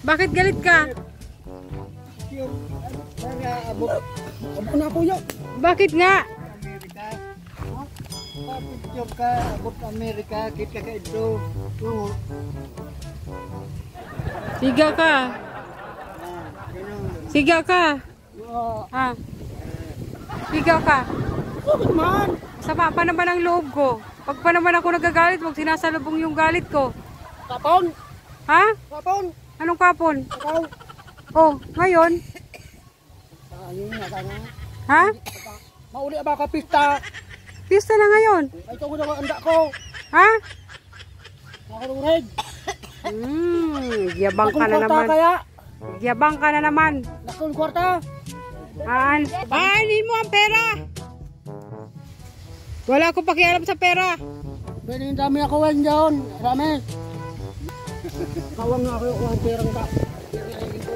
Bakit galit ka? Abo na kuya. Bakit nga? Amerika. Kapit ka abot Amerika, kita ka ito. Siga ka. Siga ka. Ha? Siga ka. Bakit man? Sama pa naman ang loob ko. Pag pa naman ako nagagalit, huwag sinasalubong yung galit ko. Kapon? Ha? Kapon? Anong kapon? Ikaw? Oh, ngayon? Ayun nga sana. Ha? Mauli ba ka pista? Pista na ngayon. Ay ito ko na anda ko. Ha? Nakarureg. Gyabang ka na naman. Kaya? Gyabang ka na naman. Nakul kwarta. Aanin mo ang pera. Wala akong pakialam sa pera. Pwede yung dami ako wen dyan. Rami. Kawang nga ako yung perang ka. Pwede ko.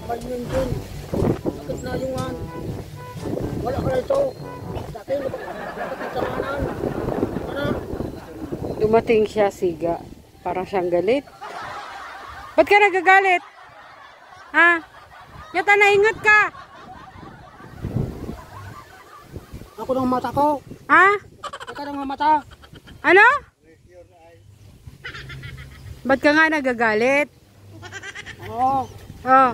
Banyan dyan. Sakit na yung wala ka na ito. Dati napagkakamanan. Ano? Dumating siya, siga. Parang siyang galit. Ba't ka nagagalit? Ha? Yata naingat ka. Ako ng mata ko. Ha? Ika ng mata. Ano? Ba't ka nga nagagalit? Oo. Oh,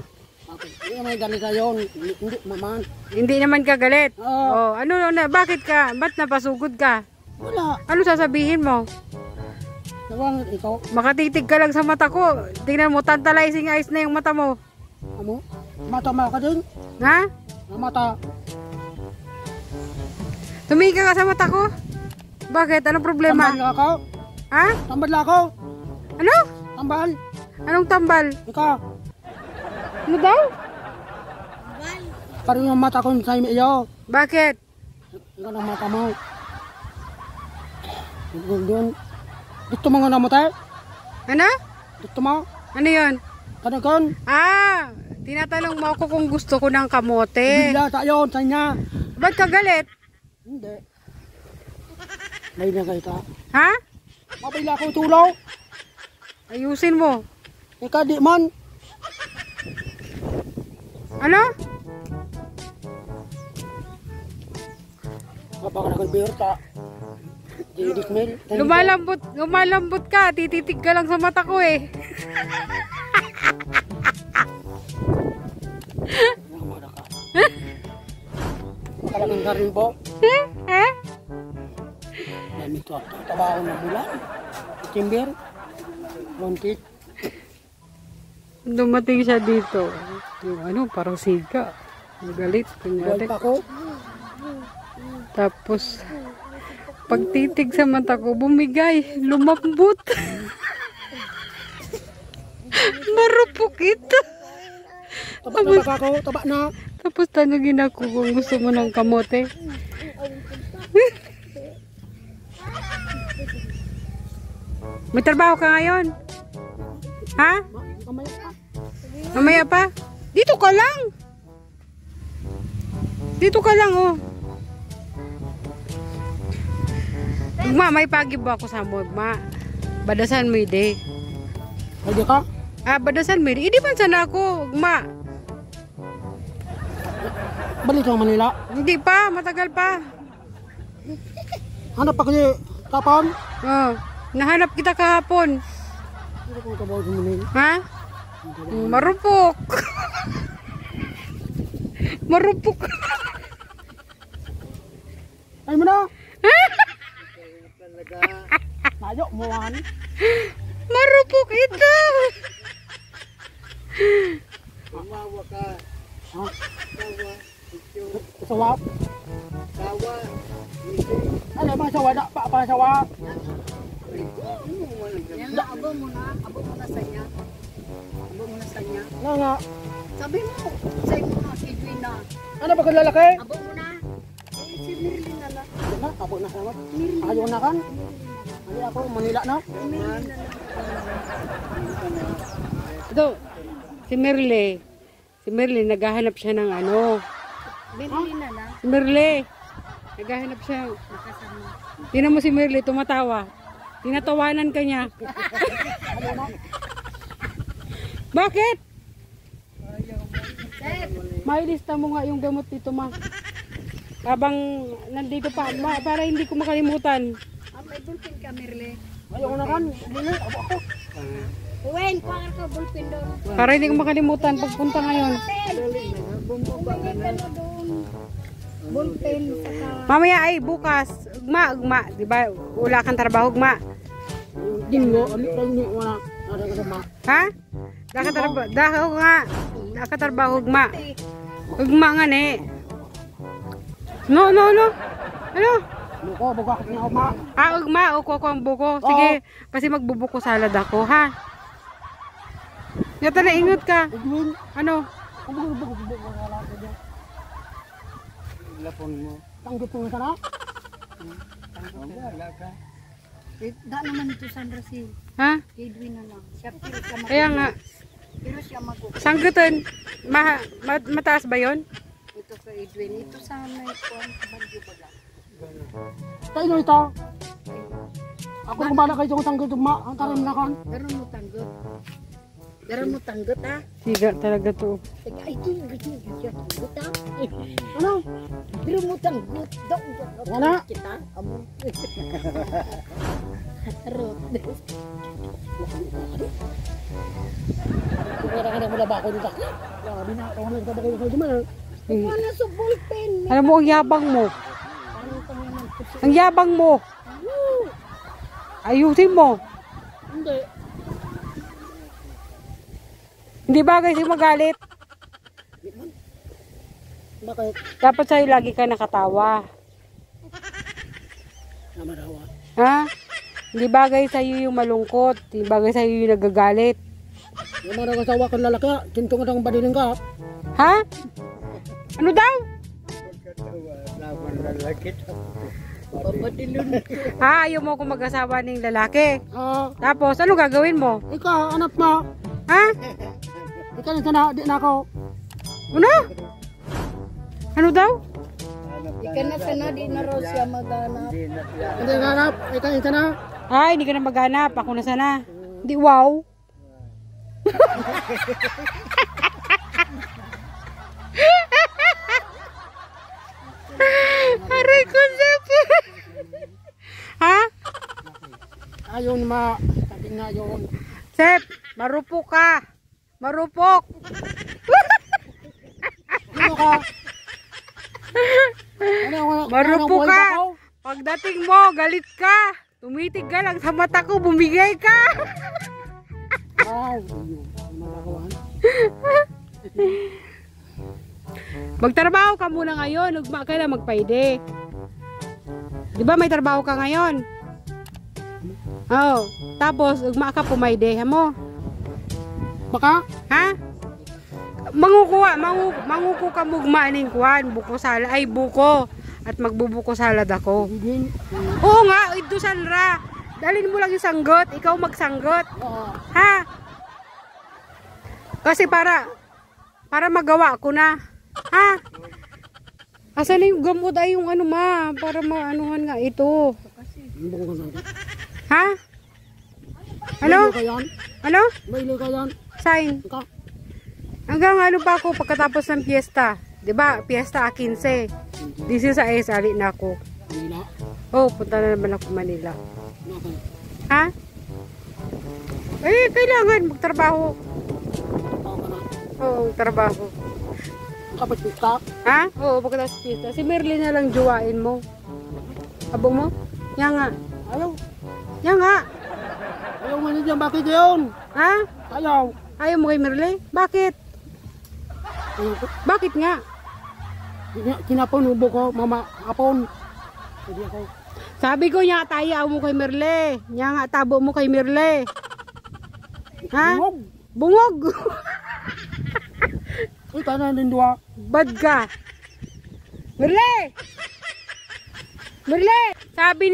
Hindi may galit na yun. Hindi maman. hindi naman ka galit. Oo. Oh, ano na? Bakit ka? Ba't napasugod ka? Wala. Ano sasabihin mo? Nawang ikaw. Makatitig ka lang sa mata ko. Tingnan mo, tantalizing eyes na yung mata mo. Amo? Mata ka din. Ha? Mata. Tumingin ka sa mata ko? Bakit? Anong problema? Tambal ako. Ha? Tambal ako. Ano? Tambal. Anong tambal? Ikaw. Ano daw? Parang yung mata ko sa iyo. Bakit? Ikaw ng mata mo. Doon. Dito mo nga na mo tayo. Ano? Dito mo. Ano yun? Kanagon. Ah! Tinatanong mo ako kung gusto ko ng kamote. Bila tayo sa niya. Ba't ka galit? Hindi. May na kayo ka. Ha? Mabila ko tulaw. Ayusin mo. Ika di man. Ano? Kapag nag-beer ka. Didikmil. Lumalambot ka. Tititig ka lang sa mata ko eh. Namara ka. Kalagang garin po. Ha? Ganito ako. Tabaho ng bulan. Timber. Lontit. Dumating siya dito. Yung ano, parang siga. Ang galit. Buwan Kunyari. pa ko. Tapos, pagtitig sa mata ko, bumigay. Lumambot. Marupok ito. Taba na baka ko. Taba na. Tapos tanungin ako kung gusto mo ng kamote. May trabaho ka ngayon? Ha? Kamaya ka. Mamaya pa? Dito ka lang. Dito ka lang, oh. Ugma, may pagib ako sa mo, ugma. Badasan mo ide. Pwede ka? Ah, badasan mo ide. Hindi man sana ako, ugma. Balik ka Manila. Hindi pa, matagal pa. Hanap pa kayo kapon. Oh, nahanap kita kahapon. Hindi ko kabaw sa Manila. Ha? Marupok. Marupok. Ay mo na. Nayo mo han. Marupok ito. Umawa ka. Ha? Sawa. Sawa. Ano ba sawa da pa sawa? Yan na, abo mo na sa niya. Abo mo na sa niya. Nga. Sabi mo, say mo na, si Edwina. Ano ba kung lalaki? Abo mo na. Si Merlin na lang. Na, abo na sama. Ayaw na kan. Ay ako Manila na. Merlin na lang. Ito, si Merle. Si Merle, naghahanap siya ng ano. Merlin na lang. Si Merle. Naghahanap siya. Nakasama. Tingnan mo si Merle, tumatawa. Tinatawanan ka niya. Bakit? Sir, Mailista mo nga yung gamot dito, ma. Habang nandito pa, para hindi ko makalimutan. may bulpin ka, Merle. Ayaw na kan. Bili. Abo ako. Uwen, kuha ka bulpin doon. Para hindi ko makalimutan pagpunta ngayon. Bumili ka na doon. Bulpin, saka... Mamaya ay bukas, ugma, di ba? Wala kang trabaho, ugma. Dinggo. Ano pa hindi wala. Ada ka sama. Ha? Dakatrabaho, ugma. Ugma nga ne. No. Ano? Buko, buko ako na uma. Ugma, o ko ang buko. Sige, kasi magbubuko salad ako, ha? Nga tala, ingot ka. Edwin. Ano? Buko wala ka dyan. Lapon mo. Tanggit mo sana? Wala ka. Da naman ito, Sandra, si Ha? Edwin na lang. Siya, pero siya mag- Kaya nga, Pero siya mag- sanggutan. Mataas ba yon? Ito sa Edwin. Ito sa may kuwan sa Bagyo Baga. Tayo ito. Ako kumana kayo sa tanggit uma. Ang tarim na kan. Meron mo tanggot. Meron mo tanggot, ha? Siga talaga to. Ay, ito yung siya tanggot, ha? Ano? Meron mo tanggot. Wala. Kita. Amo. Harot. Kumana ka na mula ba ako dito? Grabe na. Ako na ito kayo dumaan. Wala sa bulpen. Alam mo, ang yabang mo. Parang ito naman. Ang yabang mo. Ayusin mo. Hindi. Hindi bagay sa'yo magalit. Bakit? Dapat sa'yo lagi ka nakatawa. Namarawa. Ha? Hindi bagay sa'yo yung malungkot. Hindi bagay sa'yo yung nagagalit. Yung mga nagasawa kang lalaki, tintong ng badiling ka. Ha? Ano daw? Ha? Ayaw mo kung mag-asawa ng lalaki. Tapos, ano gagawin mo? Ikaw, anak mo. Ha? Ikaw yung sana, di na ako. Ano? Ano daw? Ika na sana, di na raw siya maghanap. Hindi nga hanap, ikaw yung sana. Ay, hindi ka na maghanap. Ako na sana. Hindi, wow. Aray ko, Sep. Ha? Ayun ma, sabi nga yun. Sep, marupok ka. Marupok. Ano ka? Marupok ka. Pagdating mo, galit ka. Tumitig ka lang sa mata ko, bumigay ka. Wow, matakawan. Magtrabaho ka muna ngayon. Ugma ka na magpaide. Di ba may trabaho ka ngayon? Oh, tapos ugma ka pumayde mo. Baka? Ha? Manguko ka mugma ning kuan, buko sala ay buko at magbubuko salad ako. Hindi. Oo nga, ito Sandra. Dalhin mo lang yung sanggot, ikaw magsanggot. Oo. Ha? Kasi para magawa ko na. Ha? Asan na yung gamot ay yung ano ma, para maanuhan nga ito. Ha? Ano? May ka yan? Ano? May ka yan? Sign. Ika? Hanggang ano pa ako pagkatapos ng piyesta. 'Di ba? Piyesta 15. 16 ali na ako. Hindi na. Oh, punta na naman ako Manila. Naka. Ha? Eh, kailangan magtrabaho. Tao ka na. Oo, trabaho. Kapag ka? Ha? Oo, pagkatapos piyesta. Si Merlin na lang juwain mo. Abong mo? Yan nga. Ayaw. Yan nga. Ayaw man dyan. Bakit yun? Ha? Ayaw. Ayaw mo kay Merlin? Bakit? Ayaw ko. Bakit nga? Kinapon ubo ko. Mama. Kapon. Hindi ako. Sabi ko niya, tayo mo kay Merle. Niya nga, tabo mo kay Merle. Ha? Bungog. Bungog. Ikaw na lindwa. Bad ka. Merle! Merle! Sabi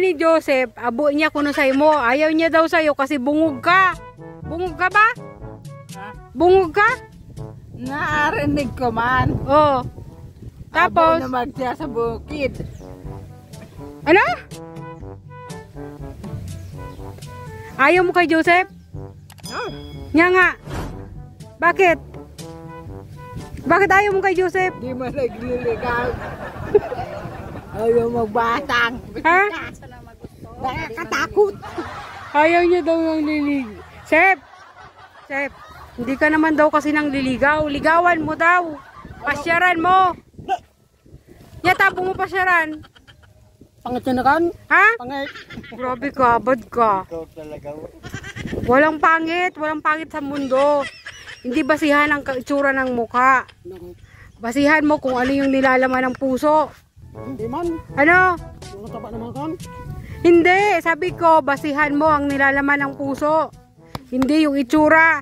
ni Joseph, abo niya kuno sa mo. Ayaw niya daw sa'yo kasi bungog ka. Bungog ka ba? Ha? Bungog ka? Naarinig ko man. Oo. Tapos, Abo na magsiya sa bukid. ano? Ayaw mo kay Joseph? Oh. Niya nga. Bakit? Bakit ayaw mo kay Joseph? Di man nagliligaw. Ayaw magbatang. Ha? Nakakatakot. Ayaw niya daw ng lilig. Sep! Sep, hindi ka naman daw kasi nang liligaw. Ligawan mo daw. Pasyaran mo. Yatabo mo pasyaran. Pangit na kan? Ha? Pangit. Grabe ka, bad ka. Ikaw talaga. Walang pangit sa mundo. Hindi basihan ang itsura ng mukha. Basihan mo kung ano yung nilalaman ng puso. Hindi man. Ano? Yung taba naman kan? Hindi, sabi ko, basihan mo ang nilalaman ng puso. Hindi yung itsura.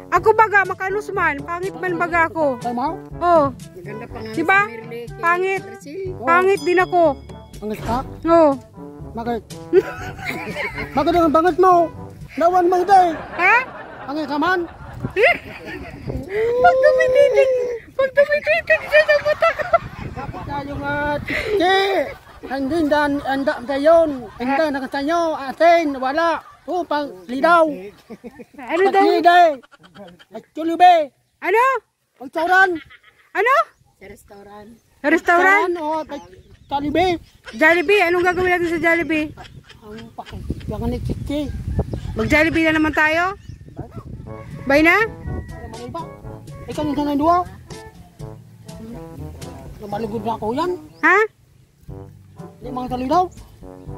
Ako baga, makanus man. Pangit man baga ako. Tayo mo? Oh, Maganda pa nga diba? si Merle kay Pangit. Brazil. Pangit din ako. Pangit ka? Oh. Bakit? Bakit ang pangit mo? Nawan mo day. Ha? Pangit ka man? Pag tumititig siya sa mata ko. Dapat tayo nga tiki. Hindi anda gayon. Hindi nakatanyo. Atin, wala. Pang lidaw. Ano daw? Pagkiday. Pagtulubi. Ano? Pagtauran. Ano? Sa restaurant. Sa restaurant? O pagtulubi. Jollibee? Anong gagawin natin sa Jollibee? Ang pakagyangan ni tiki. Mag-Jollibee na naman tayo? Bye na? Ano ba? Ikaw yung sanay duwa. Nabalugod na ako yan. Ha? Hindi mga talidaw.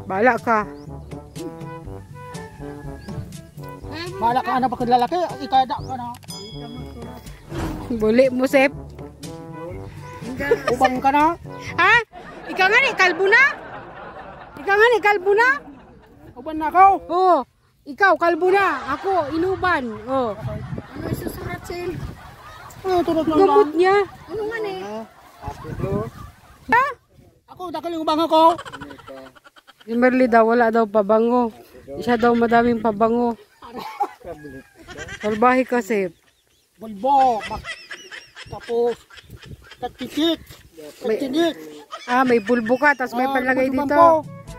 Bala ka. Bahala ka na pagkalalaki. Ikada ka na. Buli mo, Sep. Ubang ka na. Ha? Ikaw nga ni, kalbo na? Ikaw nga ni, kalbo na? Uban na ako. Oo. Ikaw, kalbo na. Ako, inuban. Oo. Ano isusurat Sil? Ano tulad lang Gamot lang. niya. Ano nga ni? Ha? Ako, dakaling ubang ako. Si Merly daw, wala daw pabango. Siya daw madaming pabango. Salbahe ka, Sep. Bulbo. Tapos, katikik. Katikik. Ah, may bulbo ka, tapos may panlagay bulbo dito. po.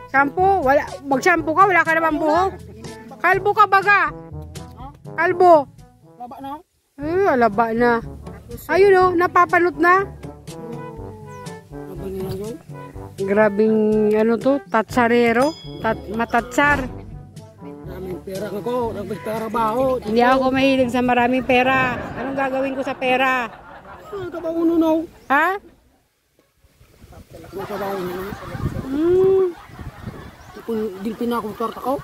Shampoo? Wala. Mag-shampoo ka, wala ka naman buhok. Kalbo ka baga. Kalbo. Laba na. Alaba na. Ayun o, napapanot na. Laba nila yun. Grabing ano to, tatsarero. Matatsar. Maraming pera ako. Nagpagtrabaho. Hindi ako mahilig sa maraming pera. Anong gagawin ko sa pera? Ano ka ba ununaw? Ha? Ano ka ba ununaw? Dilpin na akong karta ko.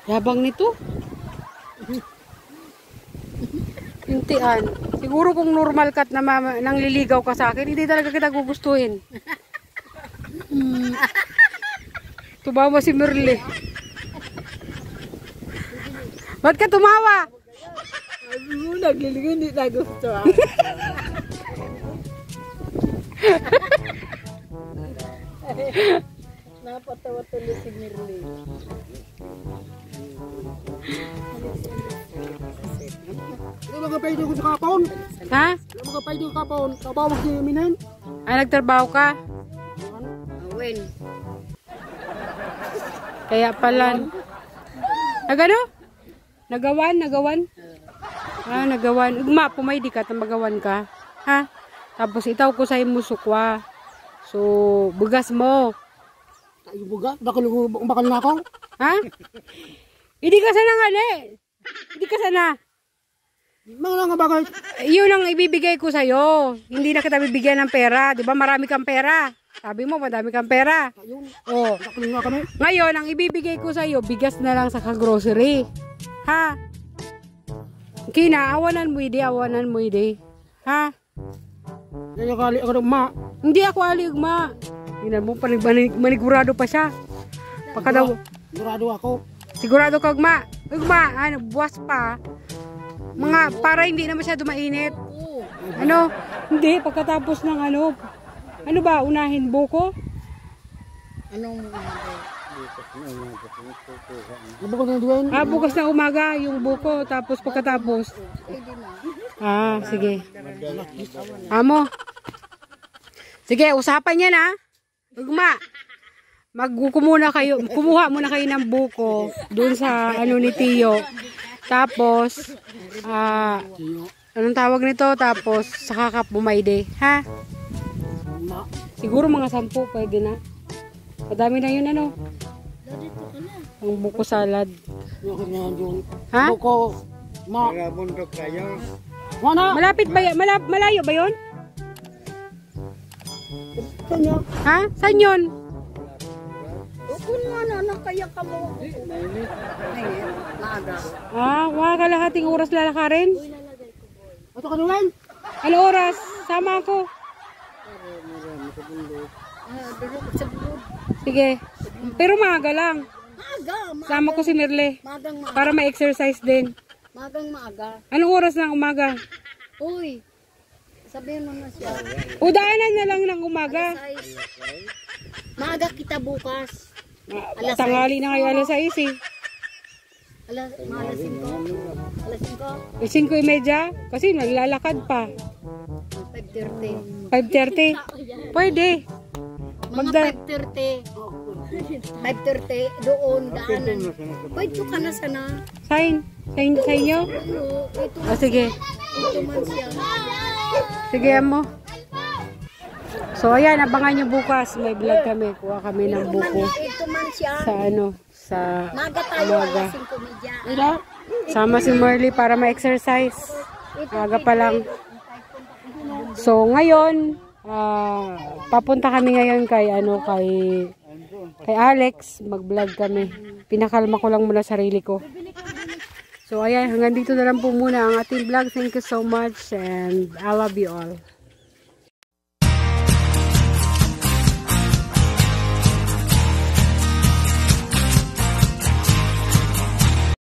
Yabang nito. Pintian. Siguro kung normal kat na nang liligaw ka sa akin, hindi talaga kita gugustuhin. Tumawa si Merle. Ba't ka tumawa? Nagliligaw, hindi na gusto ah. Napatawa tuloy si Merle. Ano mga pwede ko sa kapon? Ha? Ano mga pwede ko sa kapon? Kabawag si Minin? Ay, nagtrabaho ka? When? Kaya pala. Nagano? Nagawan? Ah, nagawan. Ugma, pumaydi ka, tamagawan ka. Ha? Tapos itaw ko sa musukwa. So, bugas mo. Tayo buga? Bakal na ako? Ha? Hindi ka sana nga Hindi ka sana. Mga nga bagay. Yun ang ibibigay ko sa'yo. Hindi na kita bibigyan ng pera. Di ba marami kang pera? Sabi mo, madami kang pera. Ayun. Oh. Bakal nga kami. Ngayon, ang ibibigay ko sa'yo, bigas na lang sa grocery. Ha? Kina, awanan mo hindi. Ha? Nagakali ako ng ma. Hindi ako aligma. Tingnan mo, manigurado pa siya. Baka daw, Durado ako. sigurado ka, ugma. Ugma, ano, buwas pa. Mga, para hindi na masyado mainit. Ano? Hindi, pagkatapos ng ano ba, unahin buko? Anong Ano ba na diyan? Ah, bukas na umaga, yung buko, tapos pagkatapos. Ah, sige. Amo. Sige, usapan yan ha. Ugma. Kumuha muna kayo ng buko doon sa ano ni Tiyo. Tapos, anong tawag nito? Tapos, saka ka pumayde. Ha? Ma. Siguro mga 10 pwede na. Madami na yun ano. Ang buko salad. Bakit nga doon? Ha? Buko. Ma. Bundok kayo. Mana? Malapit ba yan? Malayo ba yun? Kanya. Ha? Saan yun? O kung ano kaya ka mo. Ngayon, maaga. Mga kalahating oras lalakarin. Ato ka naman. Ano oras? Sama ako. Duro ko sa bulod. Sige. Pero maaga lang. Maaga, Sama ko si Merle. maagang maaga. Para ma-exercise din. Maagang maaga. Anong oras ng umaga? Uy, sabihin mo na siya. O daanan na lang ng umaga. Size. Maaga kita bukas. Alas Tanghali na kayo alas 6 eh. Alas 5. Alas 5. 5:30. Kasi naglalakad pa. 5:30. 5:30. Pwede. Mga 5:30. 5:30 doon daanan. Pwede ka na sana. Sign nyo? Ano, ito, Sige. ito man siya. Sige mo. So ayan, abangan nyo bukas. May vlog kami. Kuha kami ng buko. Ito man siya. Sa ano? Sa Maga tayo umaga. alas 5 media. Ida. Sama si Merle para ma-exercise. Aga pa lang. So ngayon, papunta kami ngayon kay Alex, mag-vlog kami. Pinakalma ko lang muna sarili ko. So ayan, hanggang dito na lang po muna ang ating vlog. Thank you so much and I love you all.